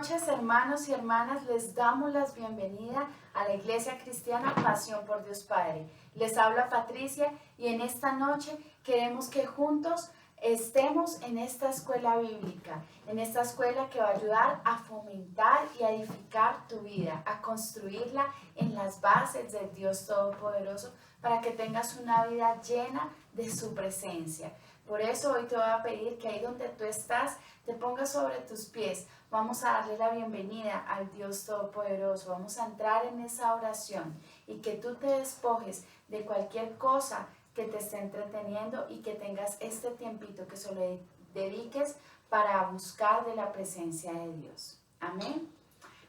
noches, hermanos y hermanas. Les damos la bienvenida a la Iglesia Cristiana Pasión por Dios Padre. Les habla Patricia y en esta noche queremos que juntos estemos en esta escuela bíblica, en esta escuela que va a ayudar a fomentar y a edificar tu vida, a construirla en las bases del Dios Todopoderoso para que tengas una vida llena de su presencia. Por eso hoy te voy a pedir que ahí donde tú estás, te pongas sobre tus pies. Vamos a darle la bienvenida al Dios Todopoderoso. Vamos a entrar en esa oración y que tú te despojes de cualquier cosa que te esté entreteniendo y que tengas este tiempito que se lo dediques para buscar de la presencia de Dios. Amén.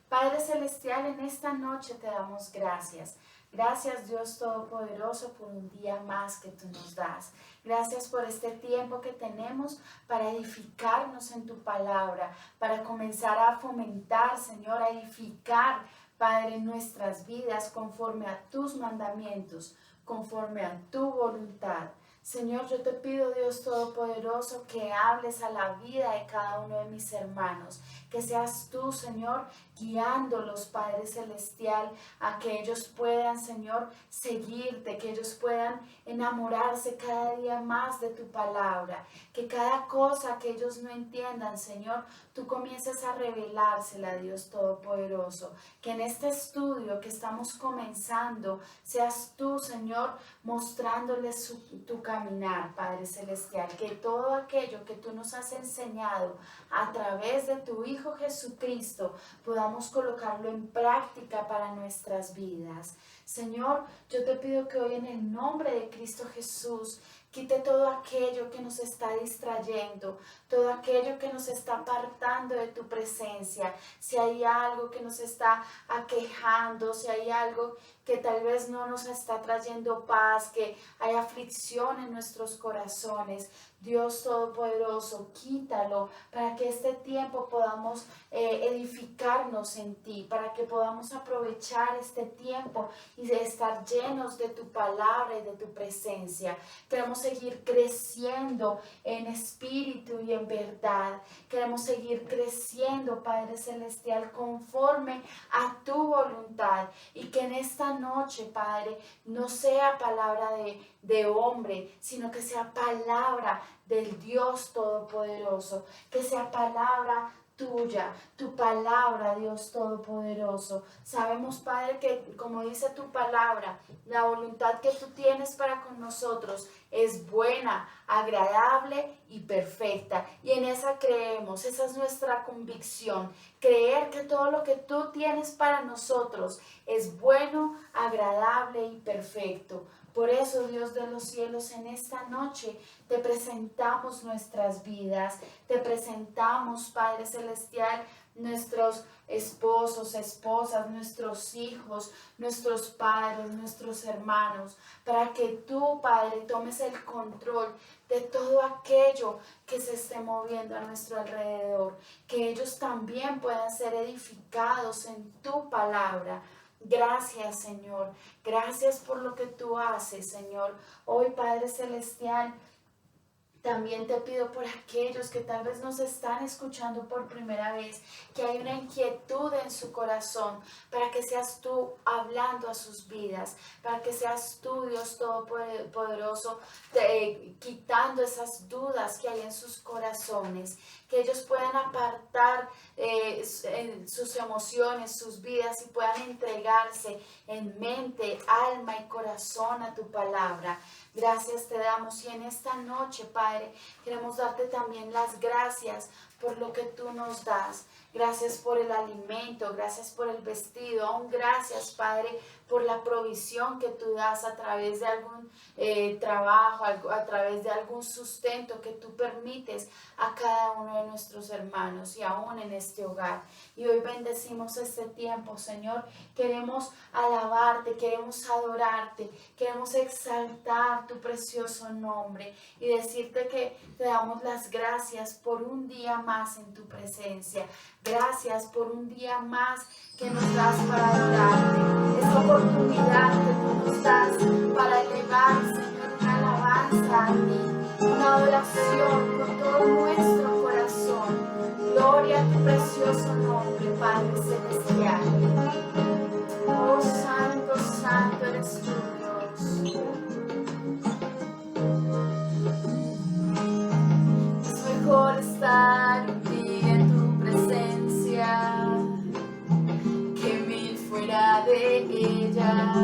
Padre Celestial, en esta noche te damos gracias. Gracias, Dios Todopoderoso, por un día más que tú nos das. Gracias por este tiempo que tenemos para edificarnos en tu palabra, para comenzar a fomentar, Señor, a edificar, Padre, nuestras vidas conforme a tus mandamientos, conforme a tu voluntad. Señor, yo te pido, Dios Todopoderoso, que hables a la vida de cada uno de mis hermanos, que seas tú, Señor, guiándolos, Padre Celestial, a que ellos puedan, Señor, seguirte, que ellos puedan enamorarse cada día más de tu palabra, que cada cosa que ellos no entiendan, Señor, tú comiences a revelársela, Dios Todopoderoso, que en este estudio que estamos comenzando, seas tú, Señor, mostrándoles tu caminar, Padre Celestial, que todo aquello que tú nos has enseñado a través de tu Hijo Jesucristo, podamos colocarlo en práctica para nuestras vidas. Señor, yo te pido que hoy en el nombre de Cristo Jesús, quite todo aquello que nos está distrayendo, todo aquello que nos está apartando de tu presencia. Si hay algo que nos está aquejando, si hay algo que tal vez no nos está trayendo paz, que hay aflicción en nuestros corazones, Dios Todopoderoso, quítalo para que este tiempo podamos edificarnos en ti, para que podamos aprovechar este tiempo y de estar llenos de tu palabra y de tu presencia. Queremos seguir creciendo en espíritu y en verdad. Queremos seguir creciendo, Padre Celestial, conforme a tu voluntad, y que en esta noche, Padre, no sea palabra de hombre, sino que sea palabra del Dios Todopoderoso, que sea palabra tuya, tu palabra, Dios Todopoderoso. Sabemos, Padre, que como dice tu palabra, la voluntad que tú tienes para con nosotros es buena, agradable y perfecta. Y en esa creemos, esa es nuestra convicción, creer que todo lo que tú tienes para nosotros es bueno, agradable y perfecto. Por eso, Dios de los cielos, en esta noche te presentamos nuestras vidas, te presentamos, Padre Celestial, nuestros esposos, esposas, nuestros hijos, nuestros padres, nuestros hermanos, para que tú, Padre, tomes el control de todo aquello que se esté moviendo a nuestro alrededor, que ellos también puedan ser edificados en tu palabra. Gracias, Señor. Gracias por lo que tú haces, Señor. Hoy, Padre Celestial, también te pido por aquellos que tal vez nos están escuchando por primera vez, que hay una inquietud en su corazón, para que seas tú hablando a sus vidas, para que seas tú, Dios Todopoderoso, quitando esas dudas que hay en sus corazones, que ellos puedan apartar sus emociones, sus vidas, y puedan entregarse en mente, alma y corazón a tu palabra. Gracias te damos, y en esta noche, Padre, queremos darte también las gracias por lo que tú nos das. Gracias por el alimento, gracias por el vestido, aún gracias, Padre, por la provisión que tú das a través de algún trabajo, a través de algún sustento que tú permites a cada uno de nuestros hermanos y aún en este hogar. Y hoy bendecimos este tiempo, Señor. Queremos alabarte, queremos adorarte, queremos exaltar tu precioso nombre y decirte que te damos las gracias por un día más en tu presencia. Gracias por un día más que nos das para adorarte. Esta oportunidad que tú nos das para elevar, Señor, una alabanza a ti, una adoración con todo nuestro corazón. Gloria a tu precioso nombre, Padre Celestial. Oh, santo, santo eres tú, Dios. Es mejor estar un día en tu presencia que mil fuera de ellas.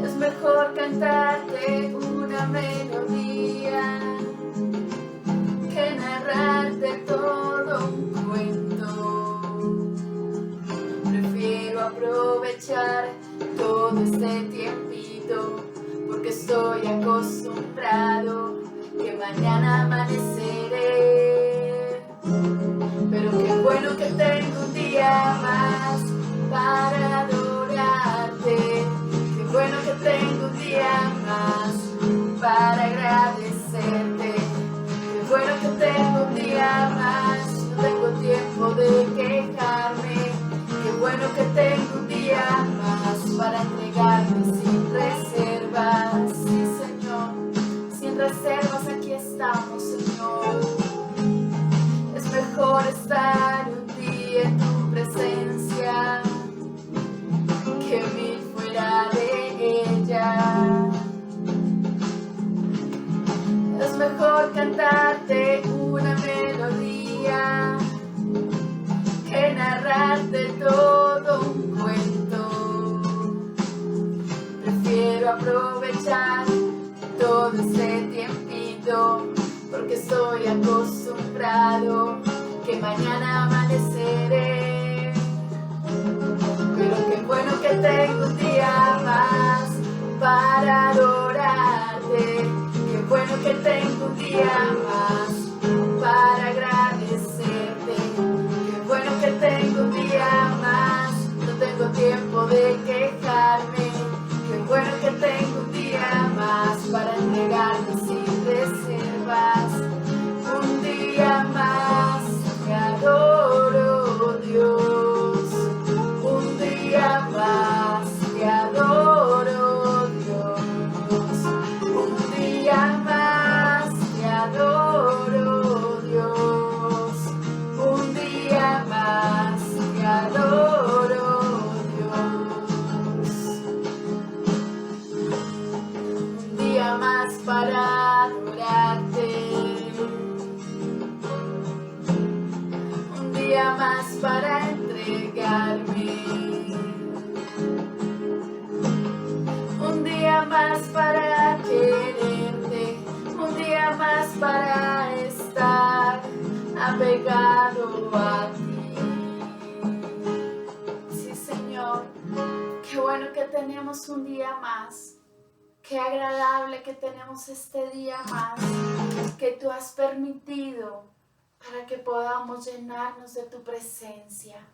Es mejor cantarte una melodía que narrarte todo un cuento. Prefiero aprovechar todo este tiempito porque estoy acostumbrado que mañana amaneceré. Pero qué bueno que tengo un día más para adorarte. Qué bueno que tengo un día más para agradecerte. Qué bueno que tengo un día más, no tengo tiempo de quejarme. Qué bueno que tengo un día más para entregarme sin reservas. Sí, Señor, sin reservas aquí estamos, Señor. Es mejor estar un día en tu presencia que mil fuera de ella. Es mejor cantarte una melodía que narrarte todo un cuento. Prefiero aprovechar todo este tiempito porque estoy acostumbrado que mañana amaneceré. Pero qué bueno que tengo un día más para adorarte. Qué bueno que tengo un día más para agradecerte. Qué bueno que tengo un día más, no tengo tiempo de quejarme. Qué bueno que tengo un día más para entregarme sin reservas. Un día más te adoro, Dios. Un día más te adoro, Dios. Un día más te adoro, Dios. Un día más te adoro, Dios. Un día más para adorarte. Un día más para entregarme. Un día más para quererte. Un día más para estar apegado a ti. Sí, Señor, qué bueno que tenemos un día más. Qué agradable que tenemos este día más que tú has permitido para que podamos llenarnos de tu presencia.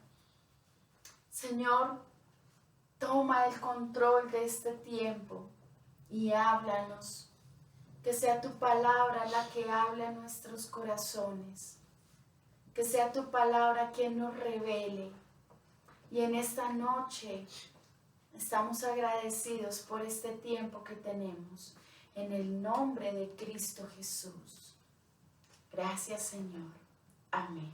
Señor, toma el control de este tiempo y háblanos. Que sea tu palabra la que hable a nuestros corazones. Que sea tu palabra quien nos revele. Y en esta noche estamos agradecidos por este tiempo que tenemos. En el nombre de Cristo Jesús. Gracias, Señor. Amén.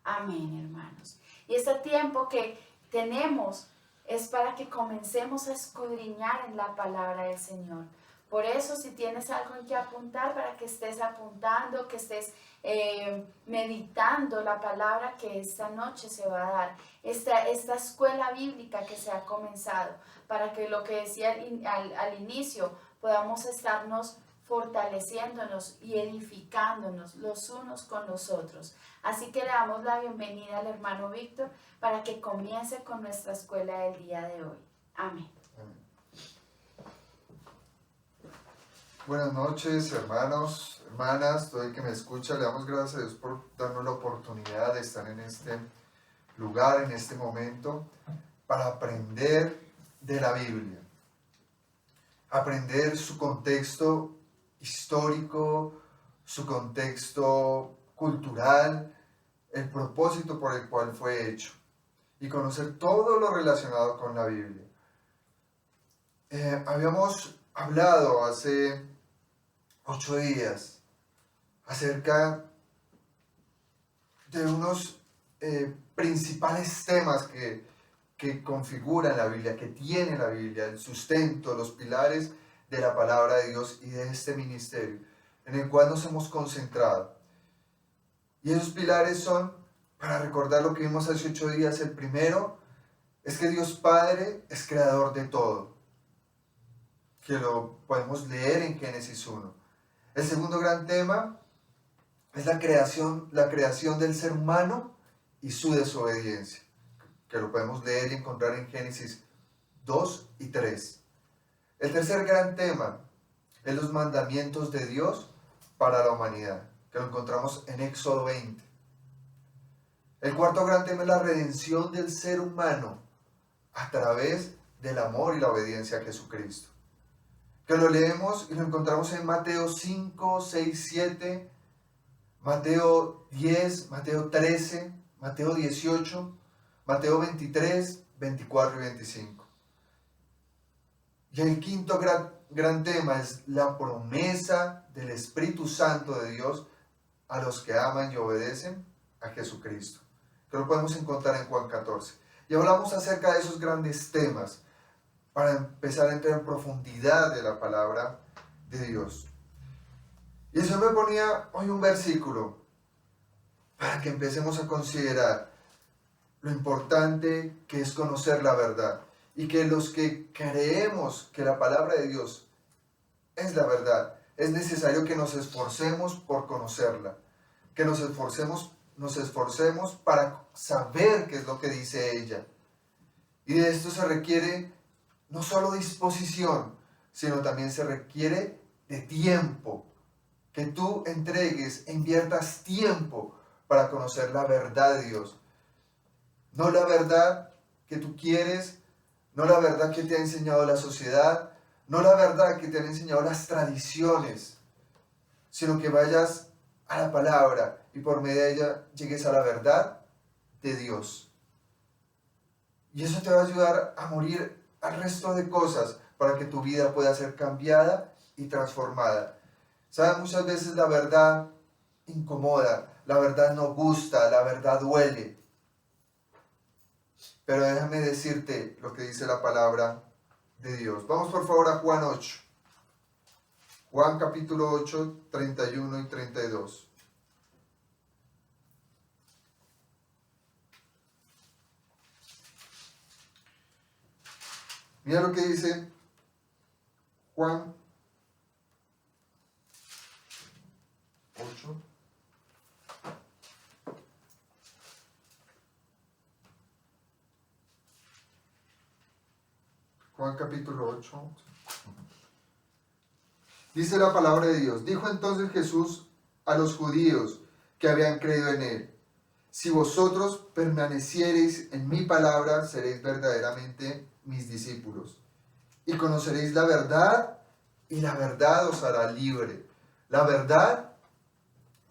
Amén, hermanos. Y este tiempo que tenemos es para que comencemos a escudriñar en la palabra del Señor. Por eso, si tienes algo en que apuntar, para que estés apuntando, que estés meditando la palabra que esta noche se va a dar, esta escuela bíblica que se ha comenzado, para que lo que decía al inicio, podamos estarnos fortaleciéndonos y edificándonos los unos con los otros. Así que le damos la bienvenida al hermano Víctor para que comience con nuestra escuela del día de hoy. Amén. Buenas noches, hermanos, hermanas, todo el que me escucha. Le damos gracias a Dios por darnos la oportunidad de estar en este lugar, en este momento, para aprender de la Biblia. Aprender su contexto histórico, su contexto cultural, el propósito por el cual fue hecho y conocer todo lo relacionado con la Biblia. Habíamos hablado hace 8 días acerca de unos principales temas que configuran la Biblia, que tiene la Biblia, el sustento, los pilares de la palabra de Dios y de este ministerio, en el cual nos hemos concentrado. Y esos pilares son, para recordar lo que vimos hace 8 días, el primero es que Dios Padre es creador de todo, que lo podemos leer en Génesis 1. El segundo gran tema es la creación del ser humano y su desobediencia, que lo podemos leer y encontrar en Génesis 2 y 3. El tercer gran tema es los mandamientos de Dios para la humanidad, que lo encontramos en Éxodo 20. El cuarto gran tema es la redención del ser humano a través del amor y la obediencia a Jesucristo, que lo leemos y lo encontramos en Mateo 5, 6, 7, Mateo 10, Mateo 13, Mateo 18, Mateo 23, 24 y 25. Y el quinto gran tema es la promesa del Espíritu Santo de Dios a los que aman y obedecen a Jesucristo, que lo podemos encontrar en Juan 14. Y hablamos acerca de esos grandes temas para empezar a entrar en profundidad de la palabra de Dios. Y eso me ponía hoy un versículo para que empecemos a considerar lo importante que es conocer la verdad, y que los que creemos que la palabra de Dios es la verdad, es necesario que nos esforcemos por conocerla, que nos esforcemos para saber qué es lo que dice ella. Y de esto se requiere no solo disposición, sino también se requiere de tiempo, que tú entregues e inviertas tiempo para conocer la verdad de Dios. No la verdad que tú quieres, no la verdad que te ha enseñado la sociedad, no la verdad que te han enseñado las tradiciones, sino que vayas a la palabra y por medio de ella llegues a la verdad de Dios. Y eso te va a ayudar a morir al resto de cosas para que tu vida pueda ser cambiada y transformada. ¿Sabes? Muchas veces la verdad incomoda, la verdad no gusta, la verdad duele. Pero déjame decirte lo que dice la palabra de Dios. Vamos por favor a Juan 8. Juan capítulo 8, 31 y 32. Mira lo que dice Juan 8. Juan capítulo 8. Dice la palabra de Dios. Dijo entonces Jesús a los judíos que habían creído en él: si vosotros permaneciereis en mi palabra, seréis verdaderamente mis discípulos, y conoceréis la verdad, y la verdad os hará libre. La verdad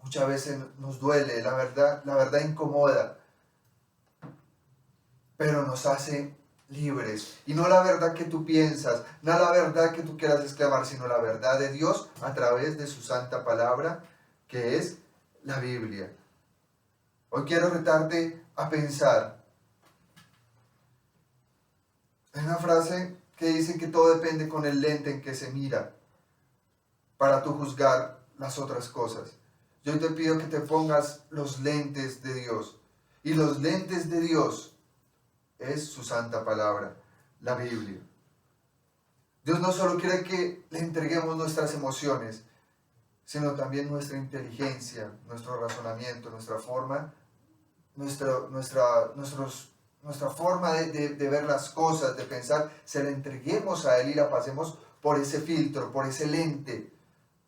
muchas veces nos duele, la verdad incomoda, pero nos hace libres. Y no la verdad que tú piensas, no la verdad que tú quieras exclamar, sino la verdad de Dios a través de su santa palabra, que es la Biblia. Hoy quiero retarte a pensar en una frase que dice que todo depende con el lente en que se mira para tú juzgar las otras cosas. Yo te pido que te pongas los lentes de Dios, y los lentes de Dios es su santa palabra, la Biblia. Dios no solo quiere que le entreguemos nuestras emociones, sino también nuestra inteligencia, nuestro razonamiento, nuestra forma, nuestra forma de ver las cosas, de pensar, se la entreguemos a Él y la pasemos por ese filtro, por ese lente,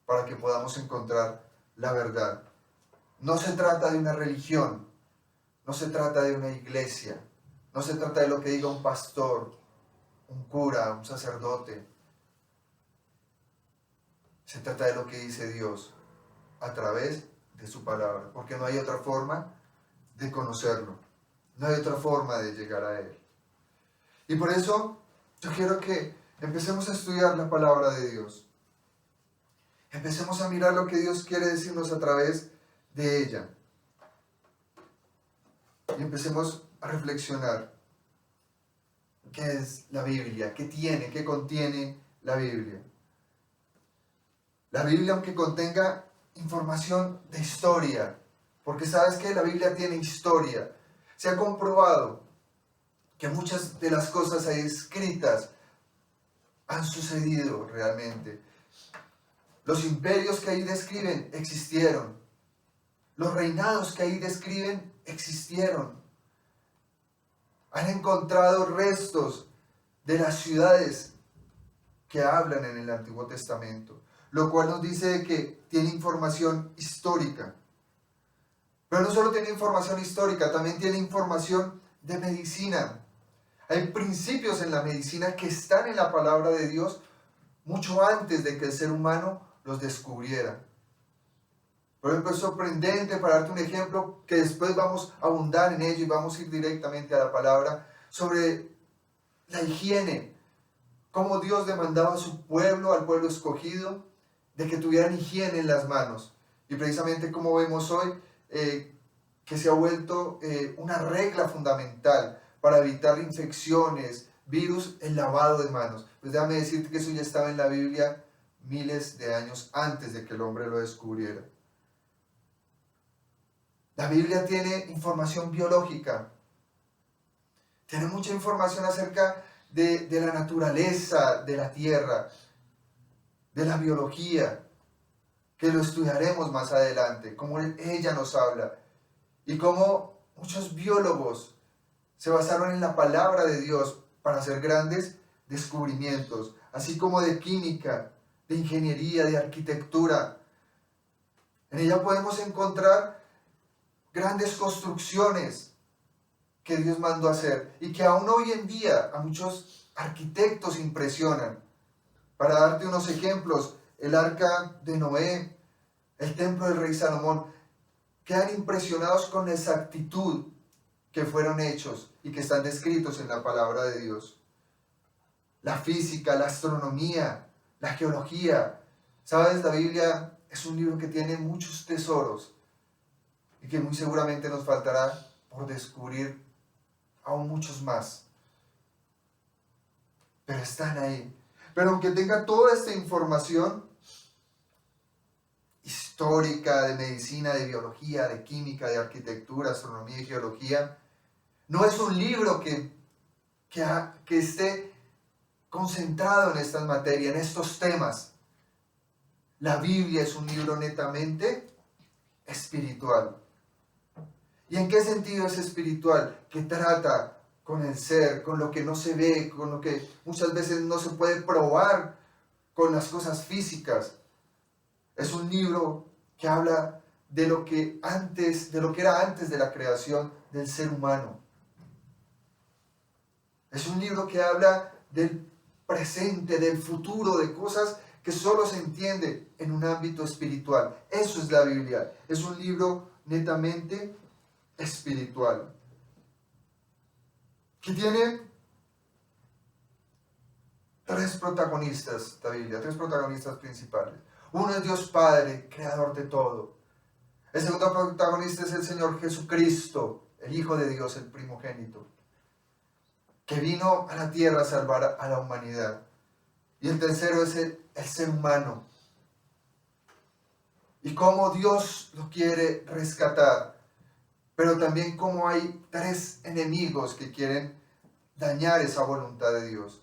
para que podamos encontrar la verdad. No se trata de una religión, no se trata de una iglesia, no se trata de lo que diga un pastor, un cura, un sacerdote. Se trata de lo que dice Dios a través de su palabra, porque no hay otra forma de conocerlo, no hay otra forma de llegar a Él. Y por eso yo quiero que empecemos a estudiar la palabra de Dios. Empecemos a mirar lo que Dios quiere decirnos a través de ella. y empecemos a reflexionar. ¿Qué es la Biblia? ¿Qué contiene la Biblia? La Biblia, aunque contenga información de historia, porque sabes que la Biblia tiene historia, se ha comprobado que muchas de las cosas ahí escritas han sucedido realmente. Los imperios que ahí describen existieron. Los reinados que ahí describen existieron. Han encontrado restos de las ciudades que hablan en el Antiguo Testamento, lo cual nos dice que tiene información histórica. Pero no solo tiene información histórica, también tiene información de medicina. Hay principios en la medicina que están en la palabra de Dios mucho antes de que el ser humano los descubriera. Por ejemplo, es sorprendente, para darte un ejemplo, que después vamos a abundar en ello y vamos a ir directamente a la palabra, sobre la higiene. Cómo Dios demandaba a su pueblo, al pueblo escogido, de que tuvieran higiene en las manos. Y precisamente como vemos hoy, que se ha vuelto una regla fundamental para evitar infecciones, virus, el lavado de manos. Pues déjame decirte que eso ya estaba en la Biblia miles de años antes de que el hombre lo descubriera. La Biblia tiene información biológica, tiene mucha información acerca de la naturaleza de la tierra, de la biología, que lo estudiaremos más adelante, como ella nos habla, y cómo muchos biólogos se basaron en la palabra de Dios para hacer grandes descubrimientos, así como de química, de ingeniería, de arquitectura. En ella podemos encontrar grandes construcciones que Dios mandó hacer y que aún hoy en día a muchos arquitectos impresionan. Para darte unos ejemplos, el arca de Noé, el templo del rey Salomón, quedan impresionados con la exactitud que fueron hechos y que están descritos en la palabra de Dios. La física, la astronomía, la geología. ¿Sabes? La Biblia es un libro que tiene muchos tesoros y que muy seguramente nos faltará por descubrir aún muchos más. Pero están ahí. Pero aunque tenga toda esta información histórica, de medicina, de biología, de química, de arquitectura, astronomía y geología, no es un libro que esté concentrado en estas materias, en estos temas. La Biblia es un libro netamente espiritual. ¿Y en qué sentido es espiritual? Que trata con el ser, con lo que no se ve, con lo que muchas veces no se puede probar con las cosas físicas. Es un libro que habla de lo que era antes de la creación del ser humano. Es un libro que habla del presente, del futuro, de cosas que solo se entiende en un ámbito espiritual. Eso es la Biblia. Es un libro netamente espiritual, que tiene tres protagonistas, la Biblia, tres protagonistas principales. Uno es Dios Padre, creador de todo. El segundo protagonista es el Señor Jesucristo, el Hijo de Dios, el primogénito, que vino a la tierra a salvar a la humanidad. Y el tercero es el ser humano, y cómo Dios lo quiere rescatar, pero también cómo hay tres enemigos que quieren dañar esa voluntad de Dios.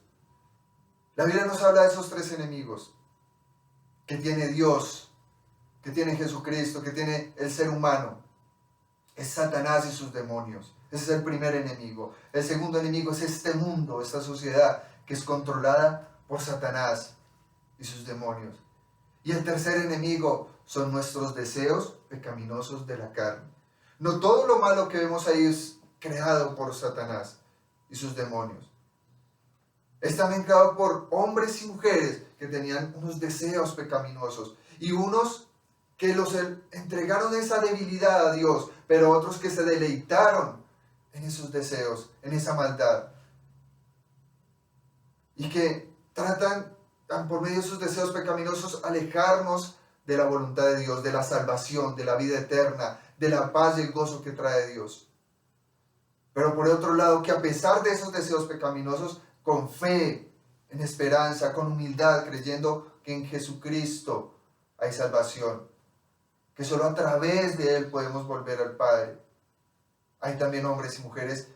La Biblia nos habla de esos tres enemigos que tiene Dios, que tiene Jesucristo, que tiene el ser humano. Es Satanás y sus demonios. Ese es el primer enemigo. El segundo enemigo es este mundo, esta sociedad que es controlada por Satanás y sus demonios. Y el tercer enemigo son nuestros deseos pecaminosos de la carne. No todo lo malo que vemos ahí es creado por Satanás y sus demonios. Es también creado por hombres y mujeres que tenían unos deseos pecaminosos y unos que los entregaron esa debilidad a Dios, pero otros que se deleitaron en esos deseos, en esa maldad. Y que tratan por medio de sus deseos pecaminosos alejarnos de la voluntad de Dios, de la salvación, de la vida eterna, de la paz y el gozo que trae Dios. Pero por otro lado, que a pesar de esos deseos pecaminosos, con fe, en esperanza, con humildad, creyendo que en Jesucristo hay salvación, que solo a través de Él podemos volver al Padre. Hay también hombres y mujeres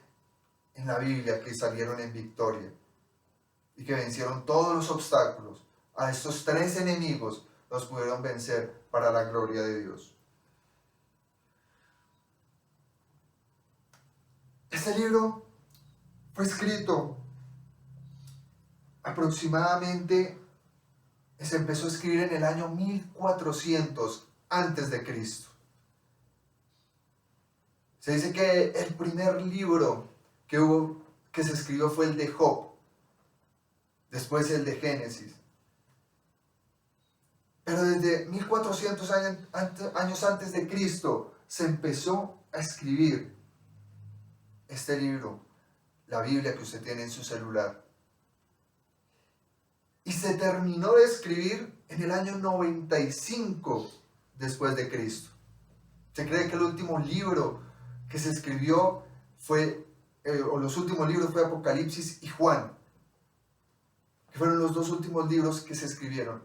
en la Biblia que salieron en victoria y que vencieron todos los obstáculos. A estos tres enemigos los pudieron vencer para la gloria de Dios. Este libro fue escrito aproximadamente, se empezó a escribir en el año 1400 antes de Cristo. Se dice que el primer libro que se escribió fue el de Job, después el de Génesis. Pero desde 1400 años antes de Cristo se empezó a escribir este libro, la Biblia que usted tiene en su celular. Y se terminó de escribir en el año 95 después de Cristo. Se cree que el último libro que se escribió los últimos libros fue Apocalipsis y Juan, que fueron los dos últimos libros que se escribieron.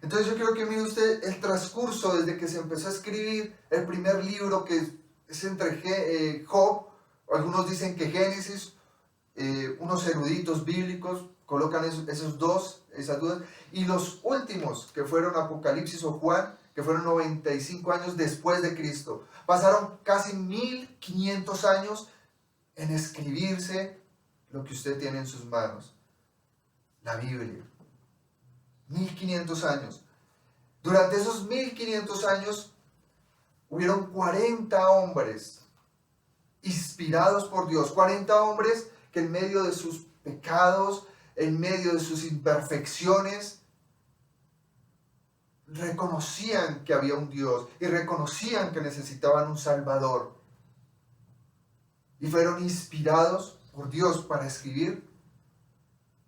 Entonces yo quiero que mire usted el transcurso desde que se empezó a escribir el primer libro, que es entre Job, algunos dicen que Génesis, unos eruditos bíblicos colocan esas dudas, y los últimos que fueron Apocalipsis o Juan, que fueron 95 años después de Cristo. Pasaron casi 1500 años en escribirse lo que usted tiene en sus manos, la Biblia. 1500 años. Durante esos 1500 años hubieron 40 hombres inspirados por Dios, 40 hombres que en medio de sus pecados, en medio de sus imperfecciones, reconocían que había un Dios y reconocían que necesitaban un Salvador. Y fueron inspirados por Dios para escribir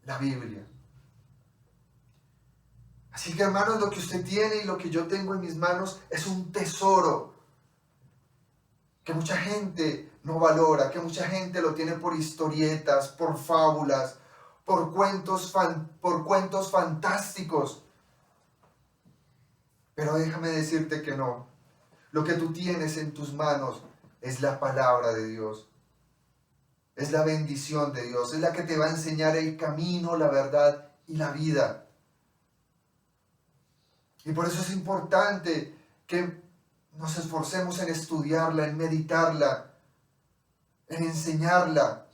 la Biblia. Así que, hermanos, lo que usted tiene y lo que yo tengo en mis manos es un tesoro que mucha gente no valora, que mucha gente lo tiene por historietas, por fábulas, por cuentos fantásticos. Pero déjame decirte que no. Lo que tú tienes en tus manos es la palabra de Dios. Es la bendición de Dios. Es la que te va a enseñar el camino, la verdad y la vida. Y por eso es importante que nos esforcemos en estudiarla, en meditarla, en enseñarla.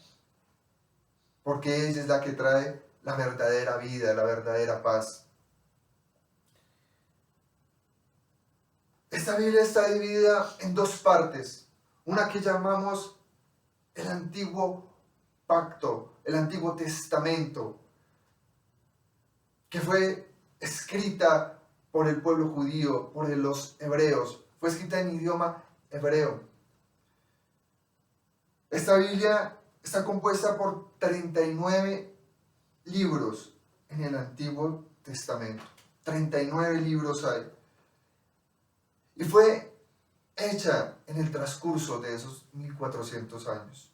Porque ella es la que trae la verdadera vida, la verdadera paz. Esta Biblia está dividida en dos partes. Una que llamamos el Antiguo Pacto, el Antiguo Testamento, que fue escrita por el pueblo judío, por los hebreos. Fue escrita en idioma hebreo. Esta Biblia está compuesta por 39 libros en el Antiguo Testamento. 39 libros hay. Y fue hecha en el transcurso de esos 1400 años.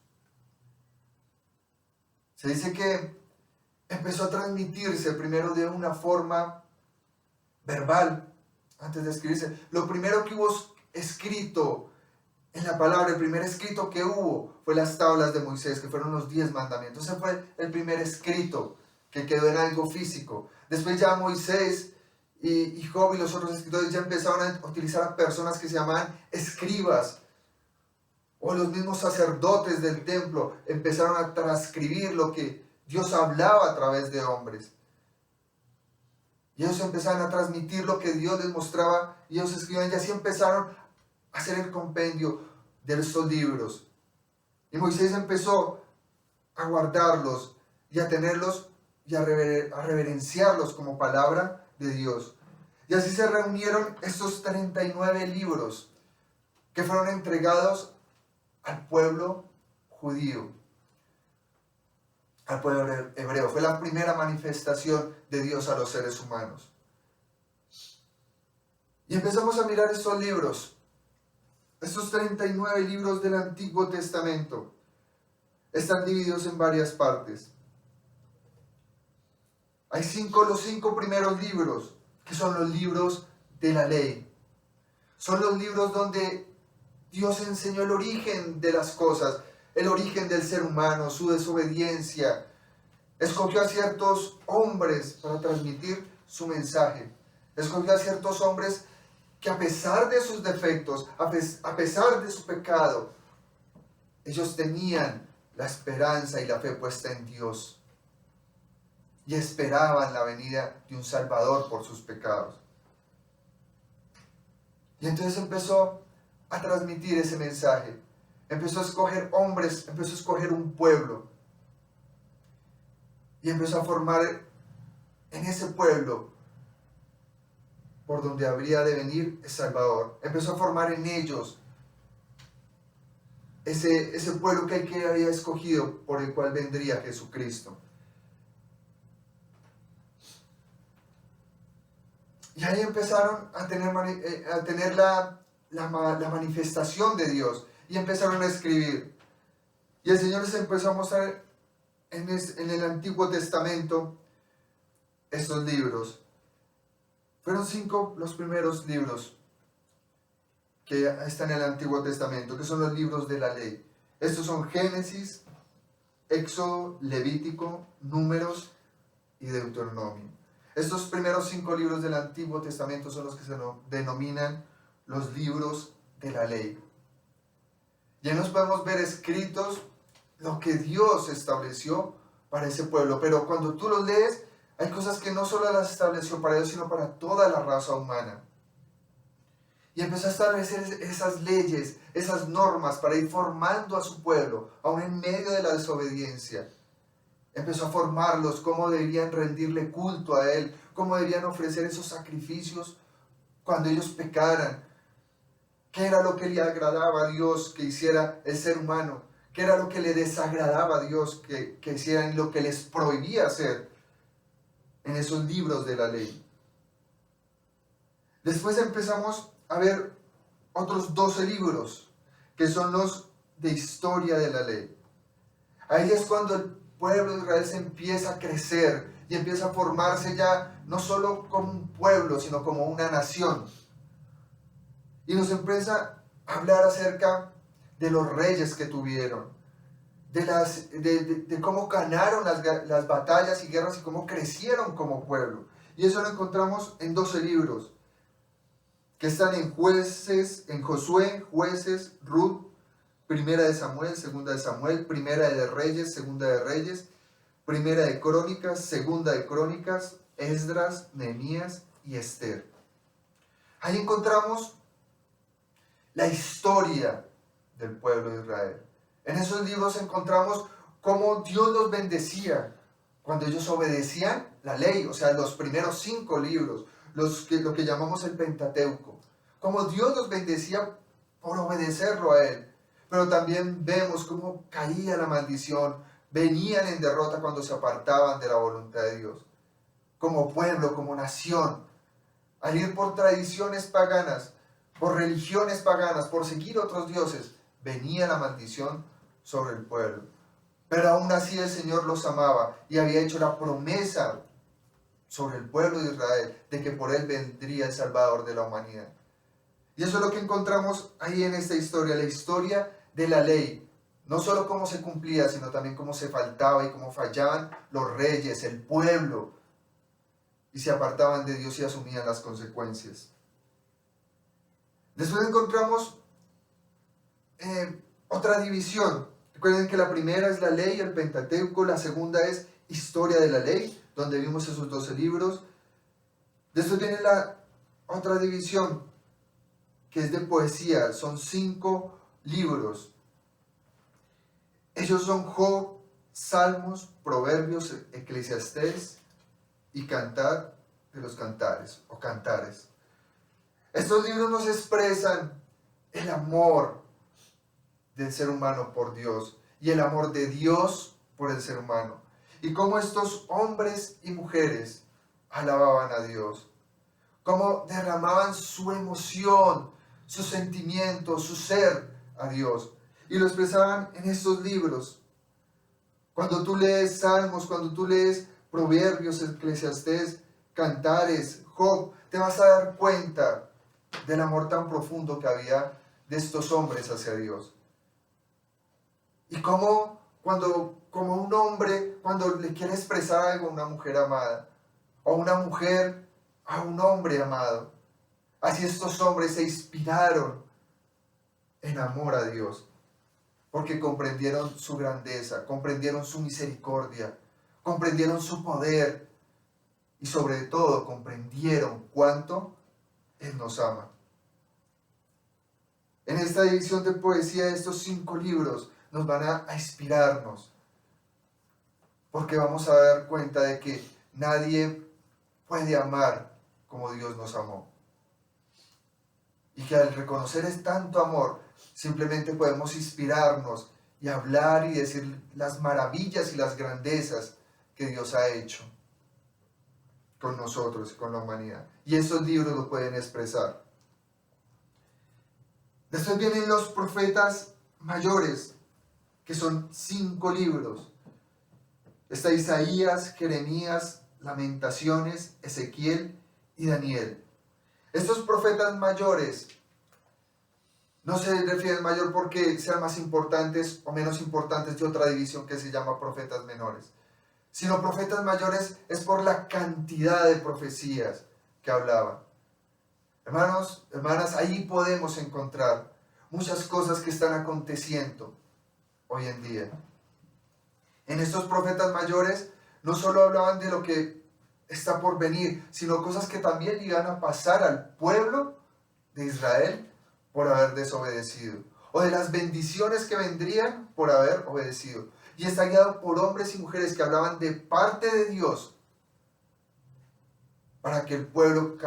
Se dice que empezó a transmitirse primero de una forma verbal, antes de escribirse. Lo primero que hubo escrito en la palabra, el primer escrito que hubo, fue las tablas de Moisés, que fueron los 10 mandamientos. Ese fue el primer escrito que quedó en algo físico. Después ya Moisés y Job y los otros escritores ya empezaron a utilizar a personas que se llamaban escribas, o los mismos sacerdotes del templo empezaron a transcribir lo que Dios hablaba a través de hombres. Y ellos empezaron a transmitir lo que Dios les mostraba, y ellos escribían, y así empezaron a hacer el compendio de estos libros. Y Moisés empezó a guardarlos y a tenerlos y a reverenciarlos como palabra de Dios. Y así se reunieron estos 39 libros que fueron entregados al pueblo judío, al pueblo hebreo. Fue la primera manifestación de Dios a los seres humanos. Y empezamos a mirar estos libros, estos 39 libros del Antiguo Testamento. están divididos en varias partes. Hay los 5 primeros libros, que son los libros de la ley. Son los libros donde Dios enseñó el origen de las cosas, el origen del ser humano, su desobediencia. Escogió a ciertos hombres para transmitir su mensaje. Escogió a ciertos hombres que a pesar de sus defectos, a pesar de su pecado, ellos tenían la esperanza y la fe puesta en Dios. Y esperaban la venida de un Salvador por sus pecados. Y entonces empezó a transmitir ese mensaje. Empezó a escoger hombres, empezó a escoger un pueblo. Y empezó a formar en ese pueblo por donde habría de venir el Salvador. Empezó a formar en ellos ese pueblo que había escogido, por el cual vendría Jesucristo. Y ahí empezaron a tener la manifestación de Dios. Y empezaron a escribir. Y el Señor les empezó a mostrar en el Antiguo Testamento estos libros. Fueron 5 los primeros libros que están en el Antiguo Testamento, que son los libros de la ley. Estos son Génesis, Éxodo, Levítico, Números y Deuteronomio. Estos primeros 5 libros del Antiguo Testamento son los que se denominan los libros de la ley. Ya nos podemos ver escritos lo que Dios estableció para ese pueblo, pero cuando tú los lees, hay cosas que no solo las estableció para ellos, sino para toda la raza humana. Y empezó a establecer esas leyes, esas normas para ir formando a su pueblo, aún en medio de la desobediencia. Empezó a formarlos, cómo deberían rendirle culto a Él, cómo deberían ofrecer esos sacrificios cuando ellos pecaran. ¿Qué era lo que le agradaba a Dios que hiciera el ser humano? ¿Qué era lo que le desagradaba a Dios que hicieran y lo que les prohibía hacer en esos libros de la ley? Después empezamos a ver otros 12 libros, que son los de historia de la ley. Ahí es cuando el pueblo de Israel se empieza a crecer y empieza a formarse ya no solo como un pueblo, sino como una nación. Y nos empieza a hablar acerca de los reyes que tuvieron, de cómo ganaron las batallas y guerras y cómo crecieron como pueblo. Y eso lo encontramos en 12 libros, que están en Jueces, en Josué, Jueces, Ruth, Primera de Samuel, Segunda de Samuel, Primera de Reyes, Segunda de Reyes, Primera de Crónicas, Segunda de Crónicas, Esdras, Nehemías y Esther. Ahí encontramos la historia del pueblo de Israel. En esos libros encontramos cómo Dios los bendecía cuando ellos obedecían la ley, o sea, los primeros 5 libros, lo que llamamos el Pentateuco. Cómo Dios los bendecía por obedecerlo a Él. Pero también vemos cómo caía la maldición, venían en derrota cuando se apartaban de la voluntad de Dios. Como pueblo, como nación, al ir por tradiciones paganas, por religiones paganas, por seguir otros dioses, venía la maldición sobre el pueblo. Pero aún así el Señor los amaba y había hecho la promesa sobre el pueblo de Israel de que por él vendría el Salvador de la humanidad. Y eso es lo que encontramos ahí en esta historia, la historia de la ley. No solo cómo se cumplía, sino también cómo se faltaba y cómo fallaban los reyes, el pueblo, y se apartaban de Dios y asumían las consecuencias. Después encontramos otra división. Recuerden que la primera es la ley, el Pentateuco, la segunda es historia de la ley, donde vimos esos 12 libros. Después viene la otra división, que es de poesía, son 5 libros. Ellos son Job, Salmos, Proverbios, Eclesiastés y Cantar de los Cantares o Cantares. Estos libros nos expresan el amor del ser humano por Dios y el amor de Dios por el ser humano. Y cómo estos hombres y mujeres alababan a Dios. Cómo derramaban su emoción, sus sentimientos, su ser a Dios. Y lo expresaban en estos libros. Cuando tú lees Salmos, cuando tú lees Proverbios, Eclesiastés, Cantares, Job, te vas a dar cuenta del amor tan profundo que había de estos hombres hacia Dios. Y como un hombre, cuando le quiere expresar algo a una mujer amada, o una mujer a un hombre amado, así estos hombres se inspiraron en amor a Dios, porque comprendieron su grandeza, comprendieron su misericordia, comprendieron su poder y sobre todo comprendieron cuánto Él nos ama. En esta edición de poesía, estos 5 libros nos van a inspirarnos, porque vamos a dar cuenta de que nadie puede amar como Dios nos amó. Y que al reconocer tanto amor, simplemente podemos inspirarnos y hablar y decir las maravillas y las grandezas que Dios ha hecho con nosotros y con la humanidad. Y estos libros lo pueden expresar. Después vienen los profetas mayores, que son 5 libros. Está Isaías, Jeremías, Lamentaciones, Ezequiel y Daniel. Estos profetas mayores no se refieren mayor porque sean más importantes o menos importantes de otra división que se llama profetas menores, sino profetas mayores es por la cantidad de profecías que hablaban. Hermanos, hermanas, ahí podemos encontrar muchas cosas que están aconteciendo hoy en día. En estos profetas mayores no solo hablaban de lo que está por venir, sino cosas que también iban a pasar al pueblo de Israel por haber desobedecido, o de las bendiciones que vendrían por haber obedecido. Y está guiado por hombres y mujeres que hablaban de parte de Dios para que el pueblo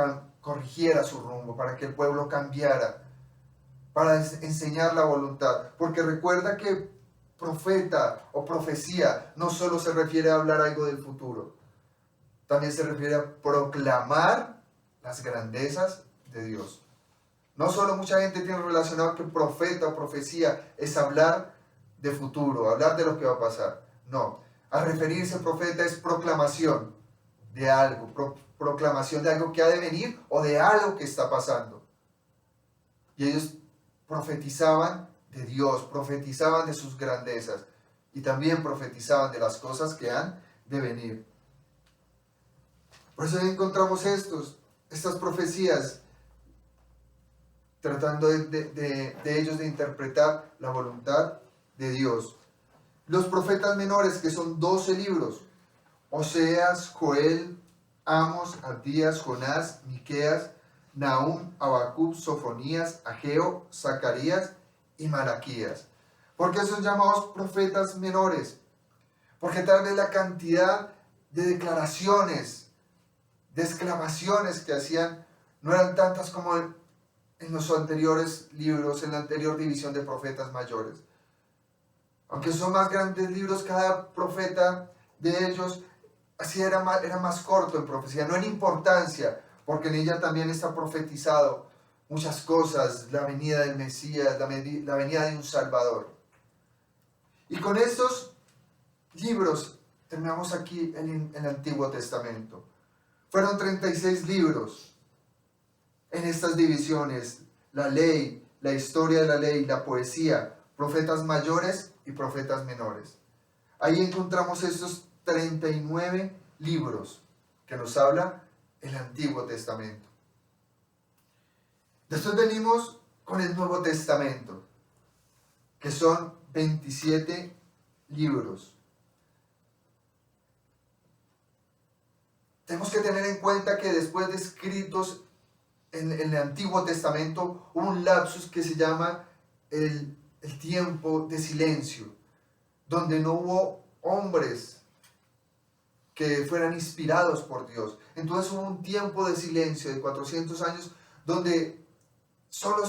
corrigiera su rumbo, para que el pueblo cambiara, para enseñar la voluntad. Porque recuerda que profeta o profecía no solo se refiere a hablar algo del futuro, también se refiere a proclamar las grandezas de Dios. No solo mucha gente tiene relacionado que profeta o profecía es hablar de futuro, hablar de lo que va a pasar. No, al referirse a profeta es proclamación de algo, proclamación de algo que ha de venir o de algo que está pasando. Y ellos profetizaban de Dios, profetizaban de sus grandezas y también profetizaban de las cosas que han de venir. Por eso encontramos estas profecías tratando de ellos de interpretar la voluntad de Dios. Los profetas menores, que son 12 libros: Oseas, Joel, Amos, Abdías, Jonás, Miqueas, Nahum, Habacuc, Sofonías, Ageo, Zacarías y Malaquías. ¿Por qué son llamados profetas menores? Porque tal vez la cantidad de declaraciones, de exclamaciones que hacían no eran tantas como en los anteriores libros, en la anterior división de profetas mayores. Aunque son más grandes libros, cada profeta de ellos así era más corto en profecía, no en importancia, porque en ella también está profetizado muchas cosas, la venida del Mesías, la venida de un Salvador. Y con estos libros terminamos aquí en el Antiguo Testamento. Fueron 36 libros en estas divisiones: la ley, la historia de la ley, la poesía, profetas mayores y profetas menores. Ahí encontramos estos 39 libros que nos habla el Antiguo Testamento. Después venimos con el Nuevo Testamento, que son 27 libros. Tenemos que tener en cuenta que después de escritos en el Antiguo Testamento hubo un lapsus que se llama el tiempo de silencio, donde no hubo hombres que fueran inspirados por Dios. Entonces hubo un tiempo de silencio de 400 años donde solo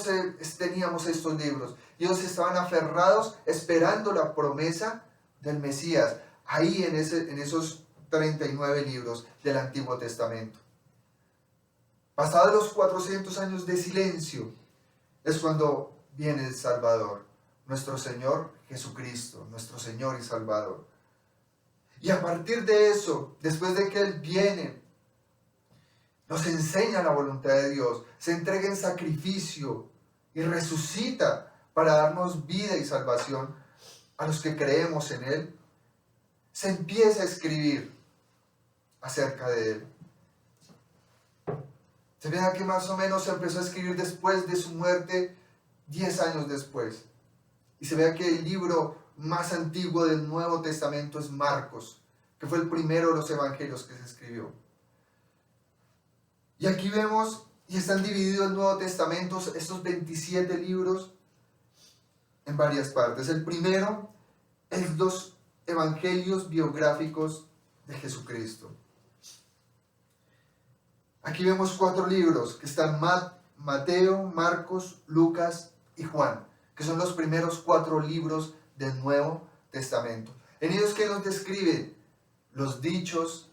teníamos estos libros y ellos estaban aferrados esperando la promesa del Mesías, ahí en esos 39 libros del Antiguo Testamento. Pasados los 400 años de silencio es cuando viene el Salvador, nuestro Señor Jesucristo, nuestro Señor y Salvador. Y a partir de eso, después de que Él viene, nos enseña la voluntad de Dios, se entrega en sacrificio y resucita para darnos vida y salvación a los que creemos en Él, se empieza a escribir acerca de Él. Se vea que más o menos se empezó a escribir después de su muerte, 10 años después. Y se vea que el libro más antiguo del Nuevo Testamento es Marcos, que fue el primero de los evangelios que se escribió. Y aquí vemos, y están divididos el Nuevo Testamento, estos 27 libros, en varias partes. El primero es los evangelios biográficos de Jesucristo. Aquí vemos 4 libros que están Mateo, Marcos, Lucas y Juan, que son los primeros 4 libros del Nuevo Testamento. En ellos que nos describe los dichos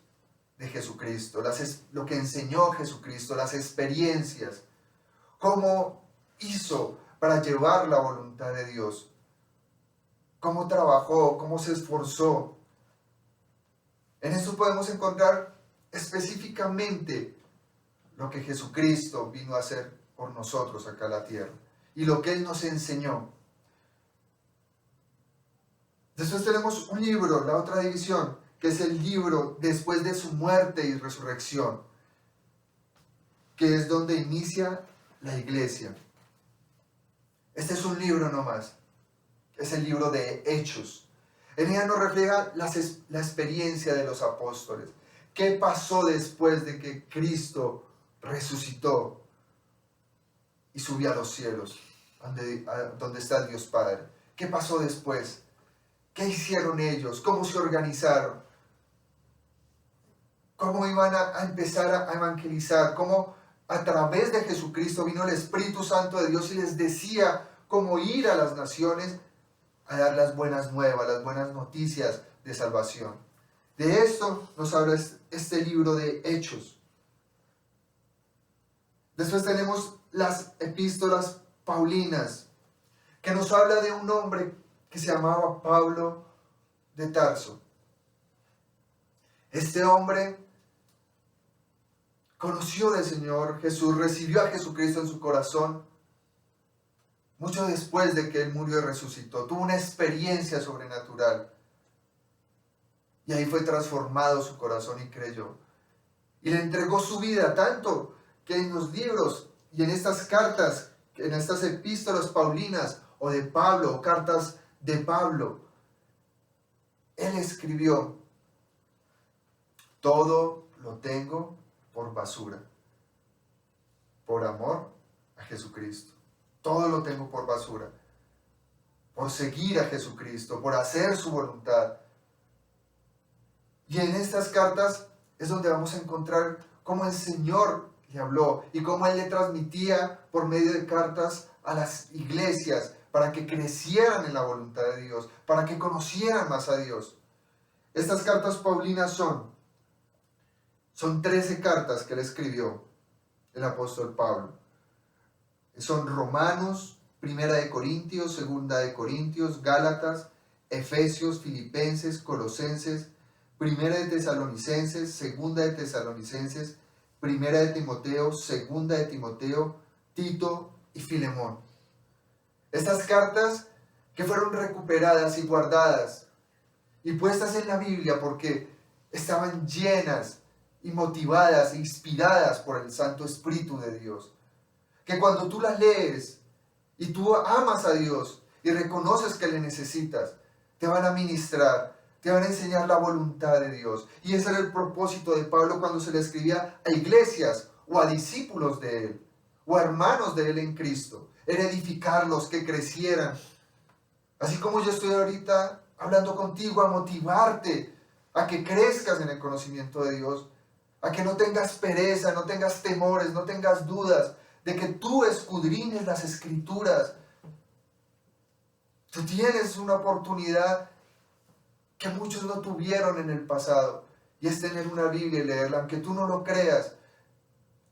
de Jesucristo, lo que enseñó Jesucristo, las experiencias, cómo hizo para llevar la voluntad de Dios, cómo trabajó, cómo se esforzó. En eso podemos encontrar específicamente lo que Jesucristo vino a hacer por nosotros acá en la tierra y lo que Él nos enseñó. Después tenemos un libro, la otra división, que es el libro después de su muerte y resurrección, que es donde inicia la iglesia. Este es un libro nomás, es el libro de Hechos. En ella nos refleja la experiencia de los apóstoles. ¿Qué pasó después de que Cristo resucitó y subió a los cielos, donde está el Dios Padre? ¿Qué pasó después? ¿Qué hicieron ellos? ¿Cómo se organizaron? ¿Cómo iban a empezar a evangelizar? ¿Cómo a través de Jesucristo vino el Espíritu Santo de Dios y les decía cómo ir a las naciones a dar las buenas nuevas, las buenas noticias de salvación? De esto nos habla este libro de Hechos. Después tenemos las epístolas paulinas, que nos habla de un hombre que se llamaba Pablo de Tarso. Este hombre conoció del Señor Jesús, recibió a Jesucristo en su corazón mucho después de que Él murió y resucitó. Tuvo una experiencia sobrenatural y ahí fue transformado su corazón y creyó. Y le entregó su vida tanto que en los libros y en estas cartas, en estas epístolas paulinas o de Pablo, o cartas de Pablo, él escribió: todo lo tengo por basura, por amor a Jesucristo. Todo lo tengo por basura, por seguir a Jesucristo, por hacer su voluntad. Y en estas cartas es donde vamos a encontrar cómo el Señor le habló y cómo Él le transmitía por medio de cartas a las iglesias para que crecieran en la voluntad de Dios, para que conocieran más a Dios. Estas cartas paulinas son 13 cartas que Él escribió, el apóstol Pablo. Son Romanos, Primera de Corintios, Segunda de Corintios, Gálatas, Efesios, Filipenses, Colosenses, Primera de Tesalonicenses, Segunda de Tesalonicenses, Primera de Timoteo, Segunda de Timoteo, Tito y Filemón. Estas cartas que fueron recuperadas y guardadas y puestas en la Biblia porque estaban llenas y motivadas e inspiradas por el Santo Espíritu de Dios. Que cuando tú las lees y tú amas a Dios y reconoces que le necesitas, te van a ministrar, te van a enseñar la voluntad de Dios. Y ese era el propósito de Pablo cuando se le escribía a iglesias o a discípulos de él o a hermanos de él en Cristo. Era edificarlos, que crecieran. Así como yo estoy ahorita hablando contigo, a motivarte a que crezcas en el conocimiento de Dios, a que no tengas pereza, no tengas temores, no tengas dudas, de que tú escudriñes las Escrituras. Tú tienes una oportunidad que muchos no tuvieron en el pasado, y es tener una Biblia y leerla, aunque tú no lo creas.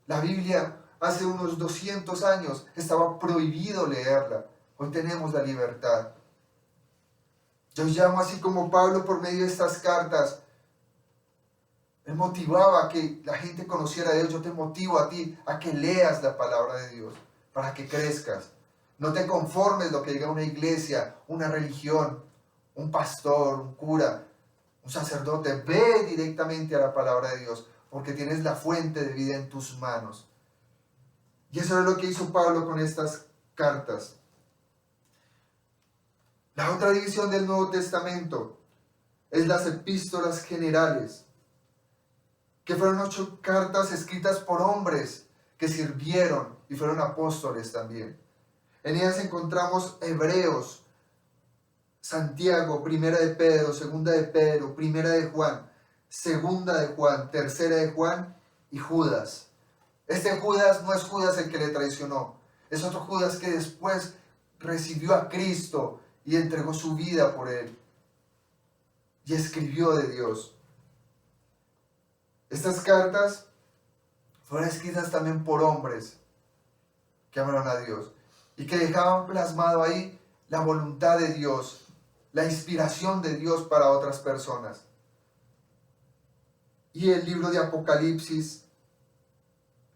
La Biblia hace unos 200 años estaba prohibido leerla. Hoy tenemos la libertad. Yo llamo así como Pablo por medio de estas cartas Él motivaba a que la gente conociera a Dios. Yo te motivo a ti a que leas la palabra de Dios para que crezcas. No te conformes lo que diga una iglesia, una religión, un pastor, un cura, un sacerdote. Ve directamente a la palabra de Dios porque tienes la fuente de vida en tus manos. Y eso es lo que hizo Pablo con estas cartas. La otra división del Nuevo Testamento es las epístolas generales, que fueron 8 cartas escritas por hombres que sirvieron y fueron apóstoles también. En ellas encontramos Hebreos, Santiago, Primera de Pedro, Segunda de Pedro, Primera de Juan, Segunda de Juan, Tercera de Juan y Judas. Este Judas no es Judas el que le traicionó, es otro Judas que después recibió a Cristo y entregó su vida por él y escribió de Dios. Estas cartas fueron escritas también por hombres que amaron a Dios y que dejaban plasmado ahí la voluntad de Dios, la inspiración de Dios para otras personas. Y el libro de Apocalipsis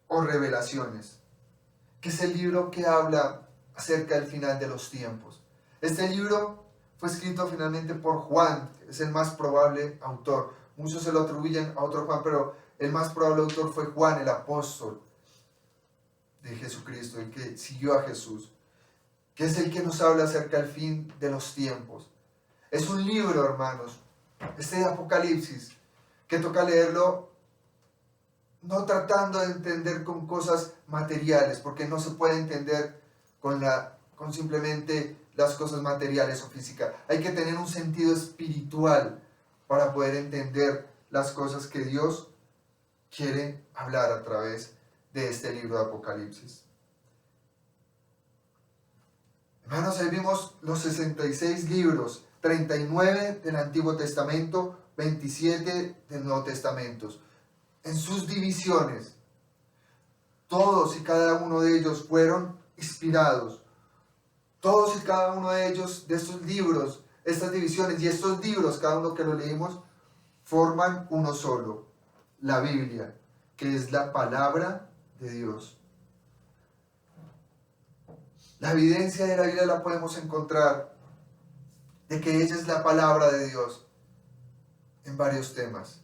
o Revelaciones, que es el libro que habla acerca del final de los tiempos. Este libro fue escrito finalmente por Juan, que es el más probable autor. Muchos se lo atribuyen a otro Juan, pero el más probable autor fue Juan, el apóstol de Jesucristo, el que siguió a Jesús, que es el que nos habla acerca del fin de los tiempos. Es un libro, hermanos, este de Apocalipsis, que toca leerlo no tratando de entender con cosas materiales, porque no se puede entender con simplemente las cosas materiales o físicas. Hay que tener un sentido espiritual para poder entender las cosas que Dios quiere hablar a través de este libro de Apocalipsis. Hermanos, ahí vimos los 66 libros, 39 del Antiguo Testamento, 27 del Nuevo Testamento. En sus divisiones, todos y cada uno de ellos fueron inspirados. Todos y cada uno de ellos, de estos libros, estas divisiones y estos libros, cada uno que lo leímos, forman uno solo, la Biblia, que es la palabra de Dios. La evidencia de la Biblia la podemos encontrar de que ella es la palabra de Dios en varios temas.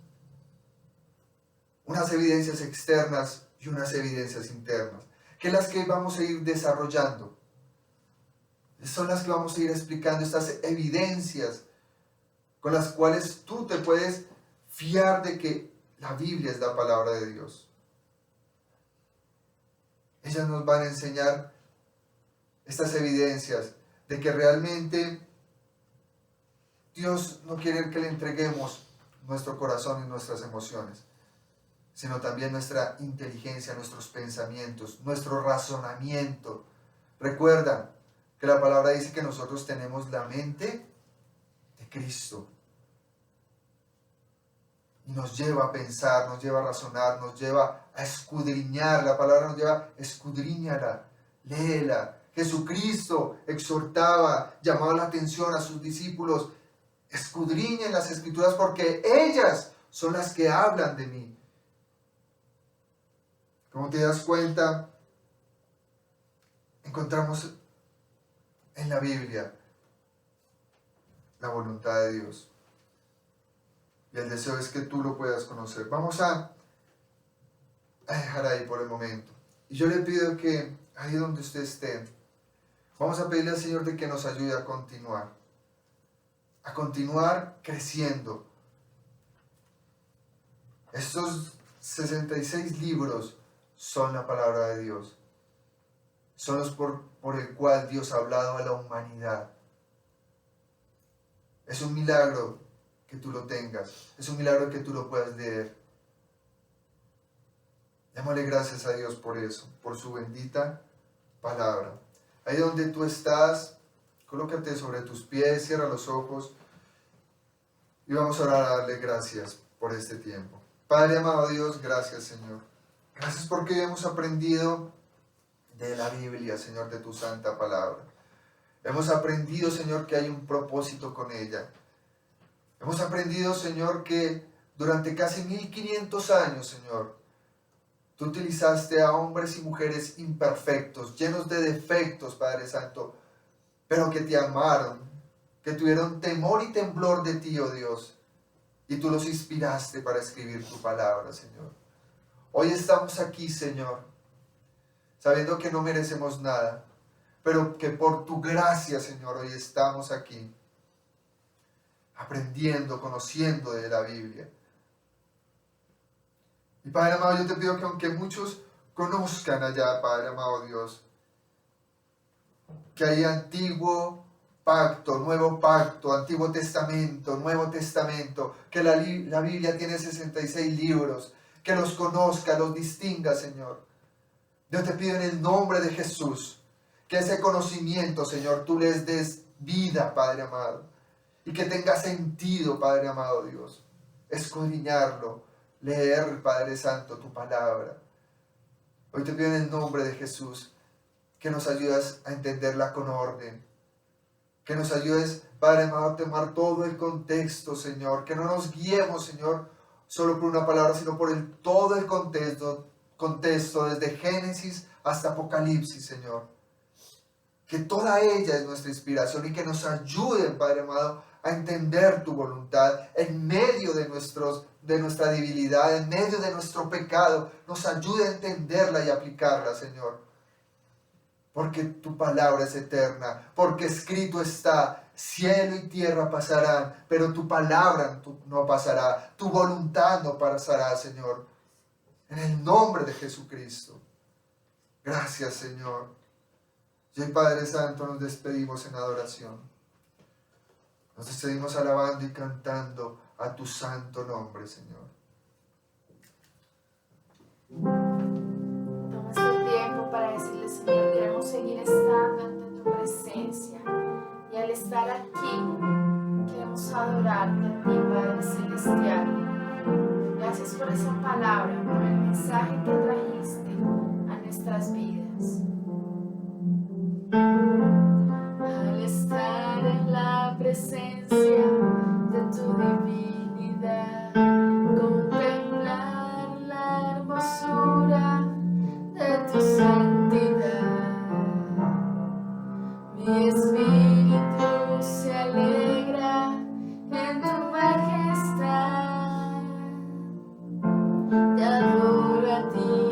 Unas evidencias externas y unas evidencias internas, que las que vamos a ir desarrollando. Son las que vamos a ir explicando, estas evidencias con las cuales tú te puedes fiar de que la Biblia es la palabra de Dios. Ellas nos van a enseñar estas evidencias de que realmente Dios no quiere que le entreguemos nuestro corazón y nuestras emociones, sino también nuestra inteligencia, nuestros pensamientos, nuestro razonamiento. Recuerda que la palabra dice que nosotros tenemos la mente de Cristo. Y nos lleva a pensar, nos lleva a razonar, nos lleva a escudriñar. La palabra nos lleva, escudriñala, léela. Jesucristo exhortaba, llamaba la atención a sus discípulos, escudriñen las Escrituras porque ellas son las que hablan de mí. Como te das cuenta, encontramos en la Biblia la voluntad de Dios. Y el deseo es que tú lo puedas conocer. Vamos a dejar ahí por el momento. Y yo le pido que ahí donde usted esté, vamos a pedirle al Señor de que nos ayude a continuar creciendo. Estos 66 libros son la palabra de Dios. Son los por el cual Dios ha hablado a la humanidad. Es un milagro que tú lo tengas. Es un milagro que tú lo puedas leer. Démosle gracias a Dios por eso, por su bendita palabra. Ahí donde tú estás, colócate sobre tus pies, cierra los ojos y vamos a orar a darle gracias por este tiempo. Padre amado Dios, gracias Señor. Gracias porque hemos aprendido de la Biblia, Señor, de tu santa palabra. Hemos aprendido, Señor, que hay un propósito con ella. Hemos aprendido, Señor, que durante casi 1500 años, Señor, tú utilizaste a hombres y mujeres imperfectos, llenos de defectos, Padre Santo, pero que te amaron, que tuvieron temor y temblor de ti, oh Dios, y tú los inspiraste para escribir tu palabra, Señor. Hoy estamos aquí, Señor, sabiendo que no merecemos nada, pero que por tu gracia, Señor, hoy estamos aquí, aprendiendo, conociendo de la Biblia. Y Padre amado, yo te pido que aunque muchos conozcan allá, Padre amado Dios, que hay antiguo pacto, nuevo pacto, Antiguo Testamento, Nuevo Testamento, que la Biblia tiene 66 libros, que los conozca, los distinga, Señor. Yo te pido en el nombre de Jesús, que ese conocimiento, Señor, tú les des vida, Padre amado, y que tenga sentido, Padre amado Dios, escudriñarlo, leer, Padre Santo, tu palabra. Hoy te pido en el nombre de Jesús que nos ayudes a entenderla con orden, que nos ayudes, Padre amado, a tomar todo el contexto, Señor, que no nos guiemos, Señor, solo por una palabra, sino por todo el contexto, desde Génesis hasta Apocalipsis, Señor. Que toda ella es nuestra inspiración y que nos ayude, Padre amado, a entender tu voluntad en medio de nuestra debilidad, en medio de nuestro pecado. Nos ayude a entenderla y aplicarla, Señor. Porque tu palabra es eterna, porque escrito está, cielo y tierra pasarán, pero tu palabra no pasará, tu voluntad no pasará, Señor. En el nombre de Jesucristo. Gracias, Señor. Y hoy, Padre Santo, nos despedimos en adoración. Nos despedimos alabando y cantando a tu santo nombre, Señor. Toma este tiempo para decirle, Señor, queremos seguir estando ante tu presencia. Y al estar aquí, queremos adorarte a ti, Padre Celestial. Gracias por esa palabra, por el mensaje que trajiste a nuestras vidas. Al estar en la presencia de tu divinidad, contemplar la hermosura de tu santidad, mi espíritu se alegra en tu majestad. Te adoro a ti.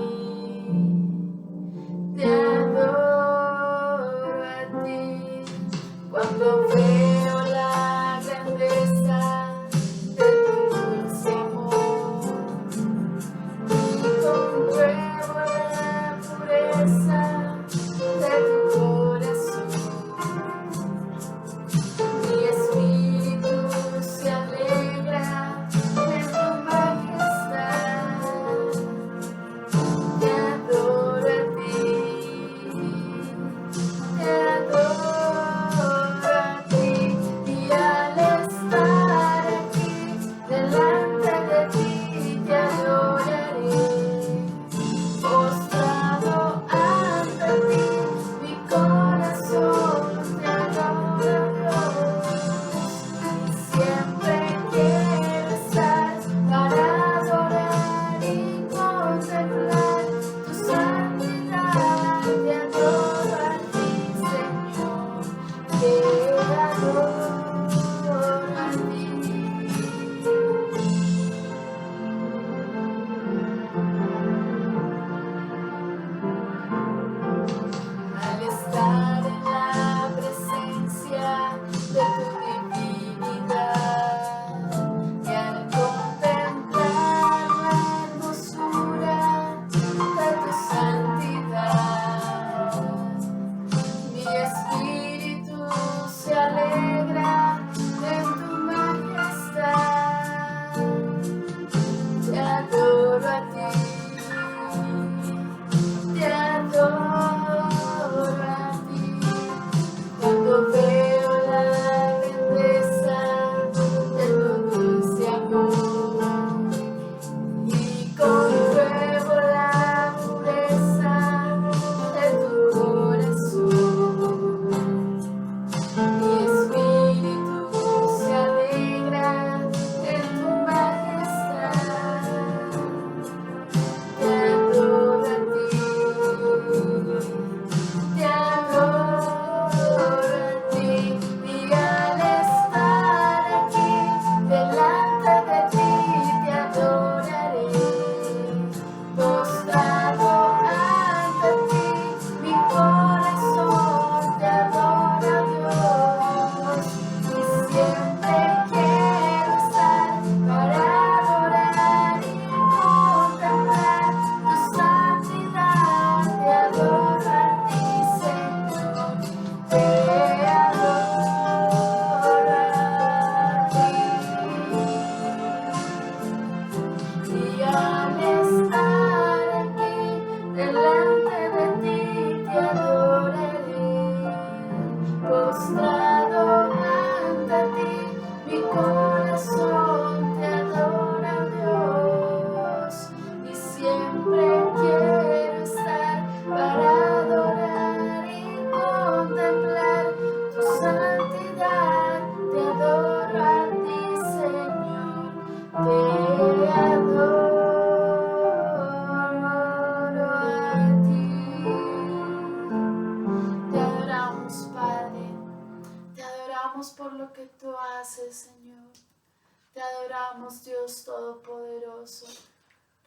damos, Dios Todopoderoso,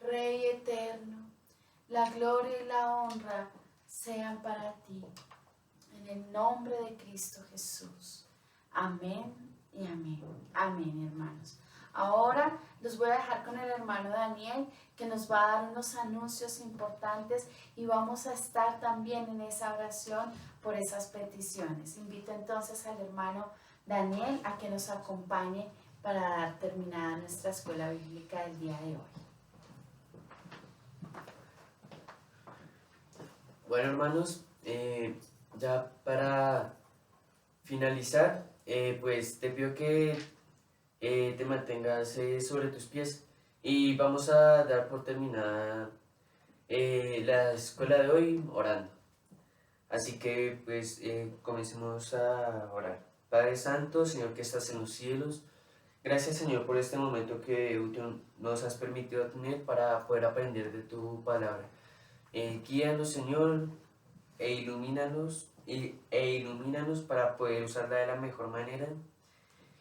Rey eterno. La gloria y la honra sean para ti. En el nombre de Cristo Jesús. Amén y amén. Amén, hermanos. Ahora los voy a dejar con el hermano Daniel, que nos va a dar unos anuncios importantes y vamos a estar también en esa oración por esas peticiones. Invito entonces al hermano Daniel a que nos acompañe para dar terminada nuestra escuela bíblica del día de hoy. Bueno, hermanos, ya para finalizar, pues te pido que te mantengas sobre tus pies y vamos a dar por terminada la escuela de hoy orando. Así que pues comencemos a orar. Padre Santo, Señor que estás en los cielos, gracias Señor por este momento que nos has permitido tener para poder aprender de tu palabra. Guíanos Señor e ilumínanos para poder usarla de la mejor manera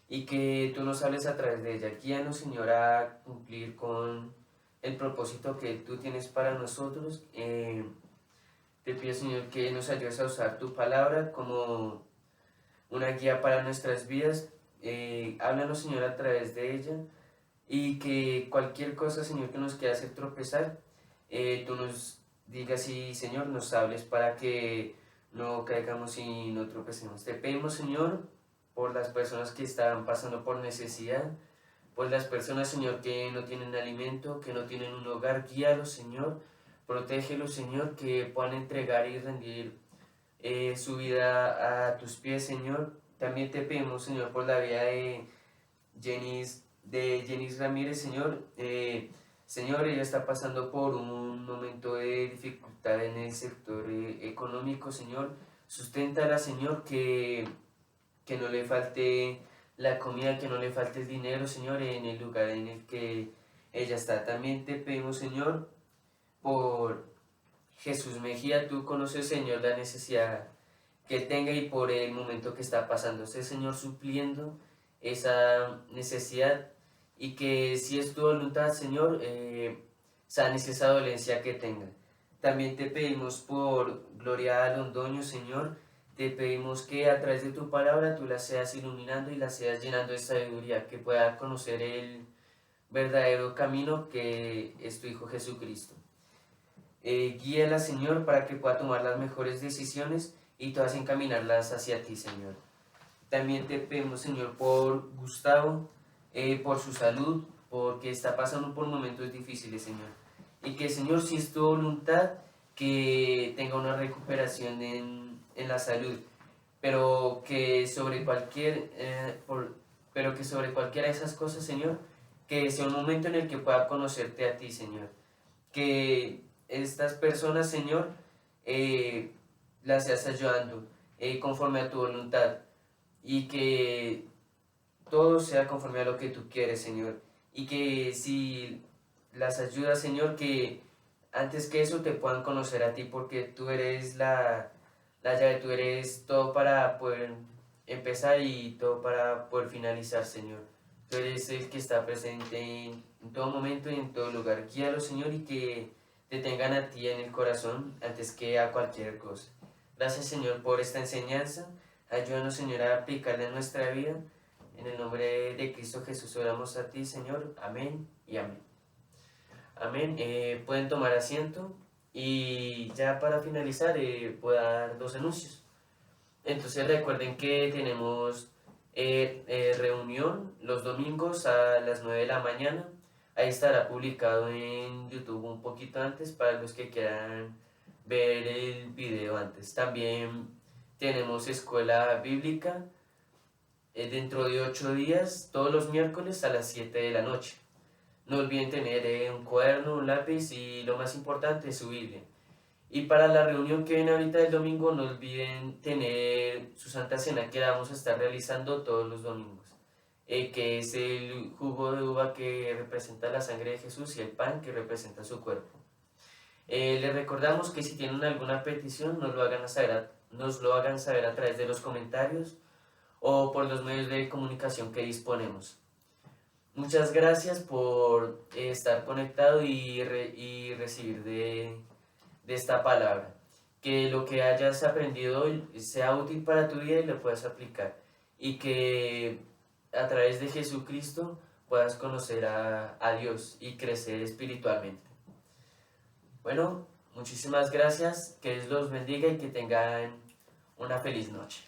y que tú nos hables a través de ella. Guíanos Señor a cumplir con el propósito que tú tienes para nosotros. Te pido Señor que nos ayudes a usar tu palabra como una guía para nuestras vidas. Háblanos Señor a través de ella y que cualquier cosa Señor que nos quiera hacer tropezar, tú nos digas y Señor nos hables para que no caigamos y no tropecemos. Te pedimos Señor por las personas que están pasando por necesidad, por las personas Señor que no tienen alimento, que no tienen un hogar. Guíalos Señor, protégelos Señor, que puedan entregar y rendir su vida a tus pies Señor. También te pedimos Señor por la vida de Jenny Ramírez Señor. Señor, ella está pasando por un momento de dificultad en el sector económico, Señor. Susténtala, Señor, que no le falte la comida, que no le falte el dinero, Señor, en el lugar en el que ella está. También te pedimos, Señor, por Jesús Mejía. Tú conoces, Señor, la necesidad que tenga y por el momento que está pasando. Señor, supliendo esa necesidad. Y que si es tu voluntad, Señor, sanes esa dolencia que tenga. También te pedimos por Gloria Londoño, Señor, te pedimos que a través de tu palabra tú la seas iluminando y la seas llenando de sabiduría, que pueda conocer el verdadero camino que es tu Hijo Jesucristo. Guíala, Señor, para que pueda tomar las mejores decisiones y todas encaminarlas hacia ti, Señor. También te pedimos, Señor, por Gustavo, por su salud, porque está pasando por momentos difíciles, Señor. Y que, Señor, si es tu voluntad, que tenga una recuperación en la salud, pero que sobre cualquiera de esas cosas, Señor, que sea un momento en el que pueda conocerte a ti, Señor. Que estas personas, Señor, las seas ayudando conforme a tu voluntad y que todo sea conforme a lo que tú quieres, Señor. Y que si las ayudas, Señor, que antes que eso te puedan conocer a ti, porque tú eres la llave, tú eres todo para poder empezar y todo para poder finalizar, Señor. Tú eres el que está presente en todo momento y en todo lugar. Guíalo, Señor, y que te tengan a ti en el corazón antes que a cualquier cosa. Gracias, Señor, por esta enseñanza. Ayúdanos, Señor, a aplicarla en nuestra vida. En el nombre de Cristo Jesús oramos a ti, Señor. Amén y amén. Amén. Pueden tomar asiento y ya para finalizar voy a dar 2 anuncios. Entonces recuerden que tenemos reunión los domingos a las 9 de la mañana. Ahí estará publicado en YouTube un poquito antes para los que quieran ver el video antes. También tenemos escuela bíblica dentro de 8 días, todos los miércoles a las 7 de la noche. No olviden tener un cuaderno, un lápiz y lo más importante, su Biblia. Y para la reunión que viene ahorita el domingo, no olviden tener su Santa Cena que la vamos a estar realizando todos los domingos. Que es el jugo de uva que representa la sangre de Jesús y el pan que representa su cuerpo. Les recordamos que si tienen alguna petición nos lo hagan saber a través de los comentarios o por los medios de comunicación que disponemos. muchas gracias por estar conectado y recibir de esta palabra. Que lo que hayas aprendido hoy sea útil para tu vida y lo puedas aplicar. Y que a través de Jesucristo puedas conocer a Dios y crecer espiritualmente. Bueno, muchísimas gracias, que Dios los bendiga y que tengan una feliz noche.